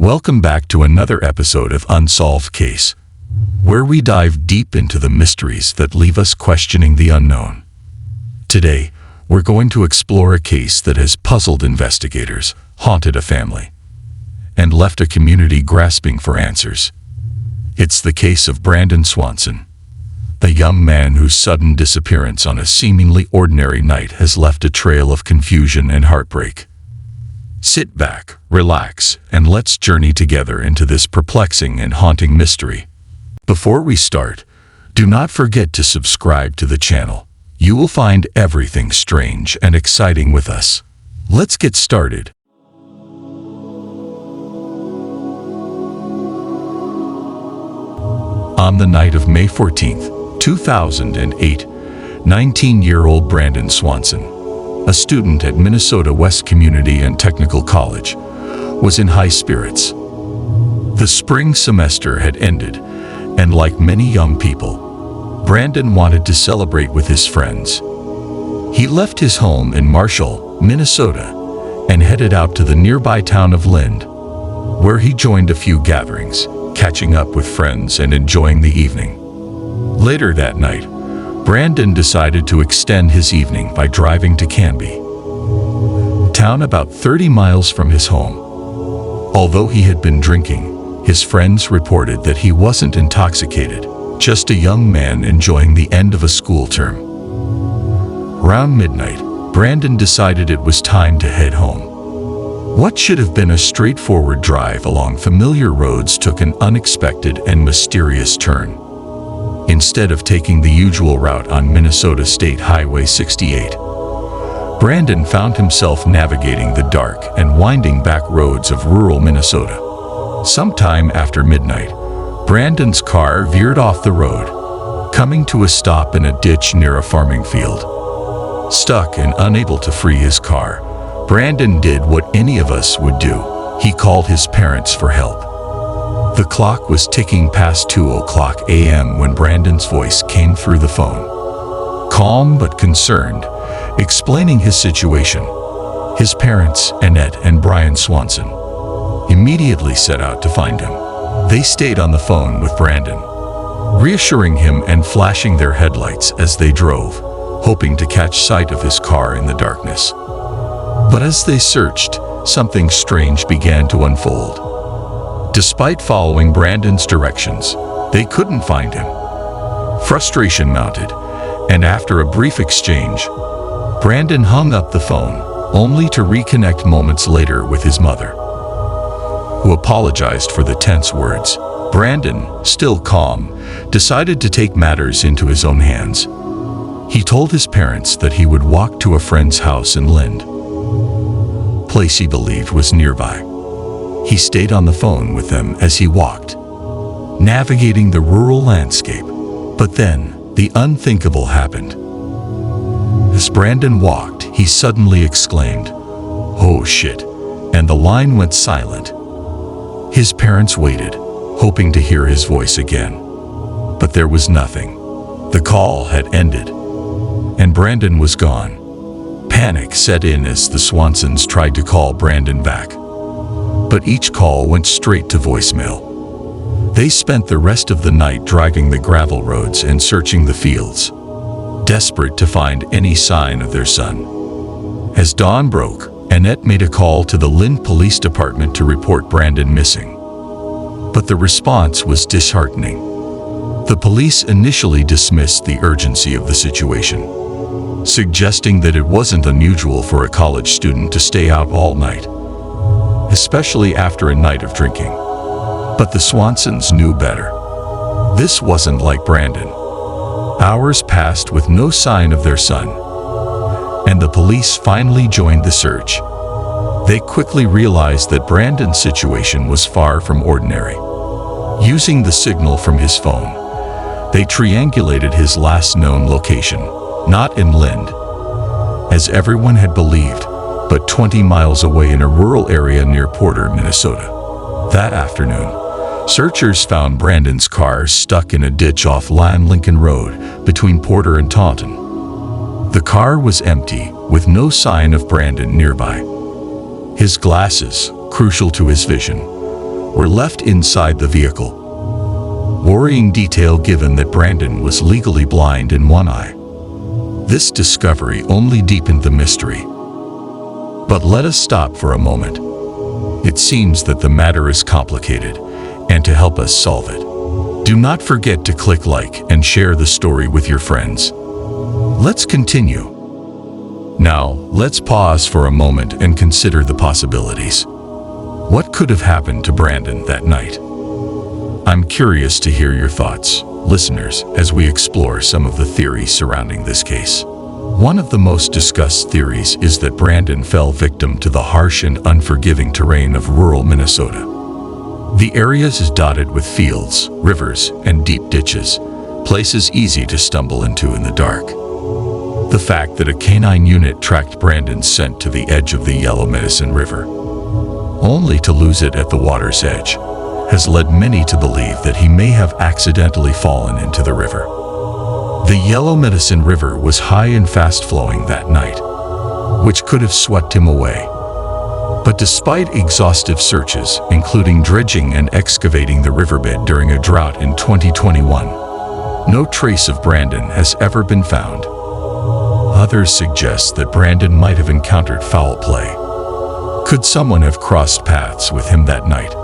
Welcome back to another episode of Unsolved Case, where we dive deep into the mysteries that leave us questioning the unknown. Today, we're going to explore a case that has puzzled investigators, haunted a family, and left a community grasping for answers. It's the case of Brandon Swanson, a young man whose sudden disappearance on a seemingly ordinary night has left a trail of confusion and heartbreak. Sit back, relax, and let's journey together into this perplexing and haunting mystery. Before we start, do not forget to subscribe to the channel. You will find everything strange and exciting with us. Let's get started. On the night of May 14th, 2008, 19-year-old Brandon Swanson, a student at Minnesota West Community and Technical College, was in high spirits. The spring semester had ended, and like many young people, Brandon wanted to celebrate with his friends. He left his home in Marshall, Minnesota, and headed out to the nearby town of Lind, where he joined a few gatherings, catching up with friends and enjoying the evening. Later that night, Brandon decided to extend his evening by driving to Canby, a town about 30 miles from his home. Although he had been drinking, his friends reported that he wasn't intoxicated, just a young man enjoying the end of a school term. Around midnight, Brandon decided it was time to head home. What should have been a straightforward drive along familiar roads took an unexpected and mysterious turn. Instead of taking the usual route on Minnesota State Highway 68, Brandon found himself navigating the dark and winding back roads of rural Minnesota. Sometime after midnight, Brandon's car veered off the road, coming to a stop in a ditch near a farming field. Stuck and unable to free his car, Brandon did what any of us would do. He called his parents for help. The clock was ticking past 2:00 a.m. when Brandon's voice came through the phone. Calm but concerned, explaining his situation, his parents, Annette and Brian Swanson, immediately set out to find him. They stayed on the phone with Brandon, reassuring him and flashing their headlights as they drove, hoping to catch sight of his car in the darkness. But as they searched, something strange began to unfold. Despite following Brandon's directions, they couldn't find him. Frustration mounted, and after a brief exchange, Brandon hung up the phone, only to reconnect moments later with his mother, who apologized for the tense words. Brandon, still calm, decided to take matters into his own hands. He told his parents that he would walk to a friend's house in Lind, a place he believed was nearby. He stayed on the phone with them as he walked, navigating the rural landscape. But then, the unthinkable happened. As Brandon walked, he suddenly exclaimed, "Oh shit," and the line went silent. His parents waited, hoping to hear his voice again. But there was nothing. The call had ended, and Brandon was gone. Panic set in as the Swansons tried to call Brandon back, but each call went straight to voicemail. They spent the rest of the night driving the gravel roads and searching the fields, desperate to find any sign of their son. As dawn broke, Annette made a call to the Lind Police Department to report Brandon missing. But the response was disheartening. The police initially dismissed the urgency of the situation, suggesting that it wasn't unusual for a college student to stay out all night, especially after a night of drinking. But the Swansons knew better. This wasn't like Brandon. Hours passed with no sign of their son, and the police finally joined the search. They quickly realized that Brandon's situation was far from ordinary. Using the signal from his phone, they triangulated his last known location, not in Lind, as everyone had believed, but 20 miles away in a rural area near Porter, Minnesota. That afternoon, searchers found Brandon's car stuck in a ditch off Lincoln Road between Porter and Taunton. The car was empty, with no sign of Brandon nearby. His glasses, crucial to his vision, were left inside the vehicle. Worrying detail given that Brandon was legally blind in one eye. This discovery only deepened the mystery. But let us stop for a moment. It seems that the matter is complicated, and to help us solve it, do not forget to click like and share the story with your friends. Let's continue. Now, let's pause for a moment and consider the possibilities. What could have happened to Brandon that night? I'm curious to hear your thoughts, listeners, as we explore some of the theories surrounding this case. One of the most discussed theories is that Brandon fell victim to the harsh and unforgiving terrain of rural Minnesota. The area is dotted with fields, rivers, and deep ditches, places easy to stumble into in the dark. The fact that a canine unit tracked Brandon's scent to the edge of the Yellow Medicine River, only to lose it at the water's edge, has led many to believe that he may have accidentally fallen into the river. The Yellow Medicine River was high and fast-flowing that night, which could have swept him away. But despite exhaustive searches, including dredging and excavating the riverbed during a drought in 2021, no trace of Brandon has ever been found. Others suggest that Brandon might have encountered foul play. Could someone have crossed paths with him that night,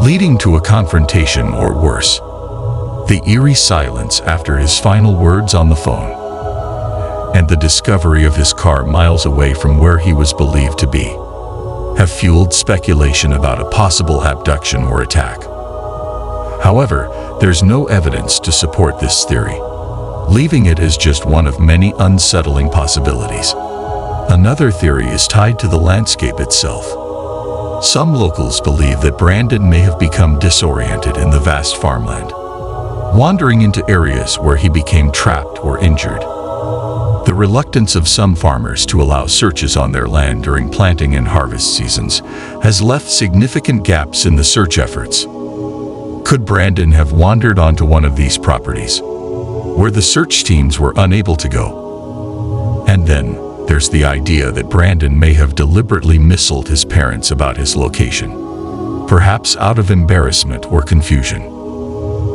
leading to a confrontation or worse? The eerie silence after his final words on the phone, and the discovery of his car miles away from where he was believed to be, have fueled speculation about a possible abduction or attack. However, there's no evidence to support this theory, leaving it as just one of many unsettling possibilities. Another theory is tied to the landscape itself. Some locals believe that Brandon may have become disoriented in the vast farmland, wandering into areas where he became trapped or injured. The reluctance of some farmers to allow searches on their land during planting and harvest seasons has left significant gaps in the search efforts. Could Brandon have wandered onto one of these properties, where the search teams were unable to go? And then, there's the idea that Brandon may have deliberately misled his parents about his location, perhaps out of embarrassment or confusion.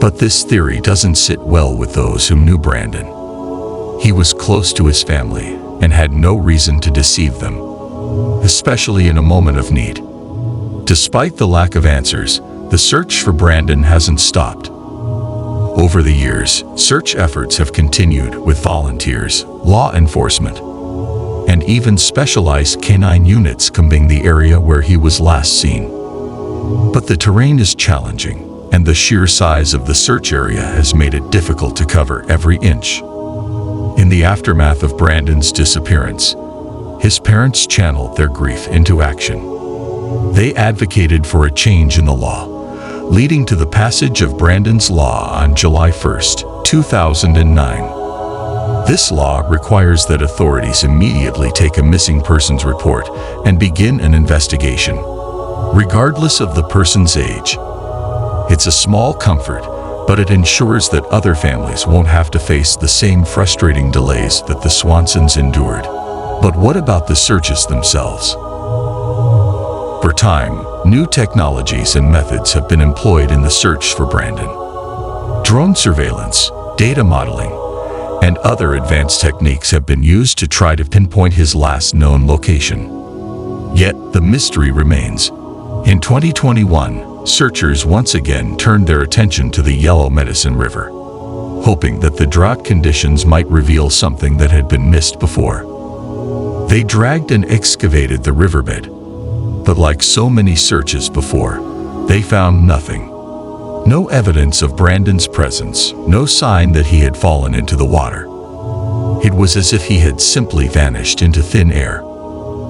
But this theory doesn't sit well with those who knew Brandon. He was close to his family and had no reason to deceive them, especially in a moment of need. Despite the lack of answers, the search for Brandon hasn't stopped. Over the years, search efforts have continued with volunteers, law enforcement, and even specialized canine units combing the area where he was last seen. But the terrain is challenging, and the sheer size of the search area has made it difficult to cover every inch. In the aftermath of Brandon's disappearance, his parents channeled their grief into action. They advocated for a change in the law, leading to the passage of Brandon's Law on July 1, 2009. This law requires that authorities immediately take a missing persons report and begin an investigation, regardless of the person's age. It's a small comfort, but it ensures that other families won't have to face the same frustrating delays that the Swansons endured. But what about the searches themselves? For time, new technologies and methods have been employed in the search for Brandon. Drone surveillance, data modeling, and other advanced techniques have been used to try to pinpoint his last known location. Yet, the mystery remains. In 2021, searchers once again turned their attention to the Yellow Medicine River, hoping that the drought conditions might reveal something that had been missed before. They dragged and excavated the riverbed, but like so many searches before, they found nothing. No evidence of Brandon's presence, no sign that he had fallen into the water. It was as if he had simply vanished into thin air.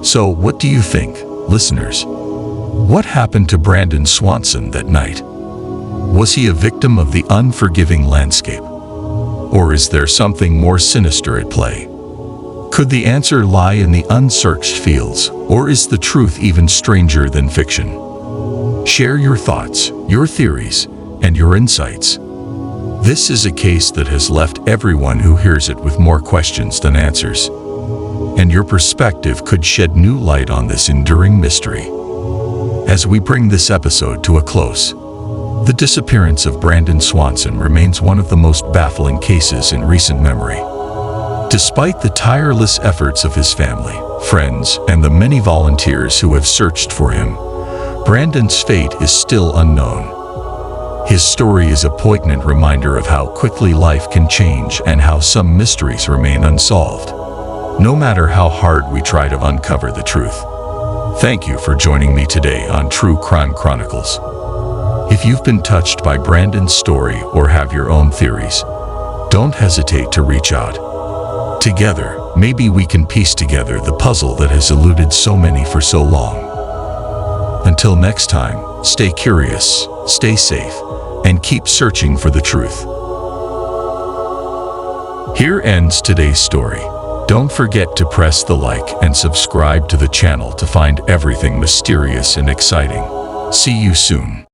So what do you think, listeners? What happened to Brandon Swanson that night? Was he a victim of the unforgiving landscape? Or is there something more sinister at play? Could the answer lie in the unsearched fields, or is the truth even stranger than fiction? Share your thoughts, your theories, and your insights. This is a case that has left everyone who hears it with more questions than answers. And your perspective could shed new light on this enduring mystery. As we bring this episode to a close, the disappearance of Brandon Swanson remains one of the most baffling cases in recent memory. Despite the tireless efforts of his family, friends, and the many volunteers who have searched for him, Brandon's fate is still unknown. His story is a poignant reminder of how quickly life can change and how some mysteries remain unsolved, no matter how hard we try to uncover the truth. Thank you for joining me today on True Crime Chronicles. If you've been touched by Brandon's story or have your own theories, don't hesitate to reach out. Together, maybe we can piece together the puzzle that has eluded so many for so long. Until next time, stay curious, stay safe, and keep searching for the truth. Here ends today's story. Don't forget to press the like and subscribe to the channel to find everything mysterious and exciting. See you soon.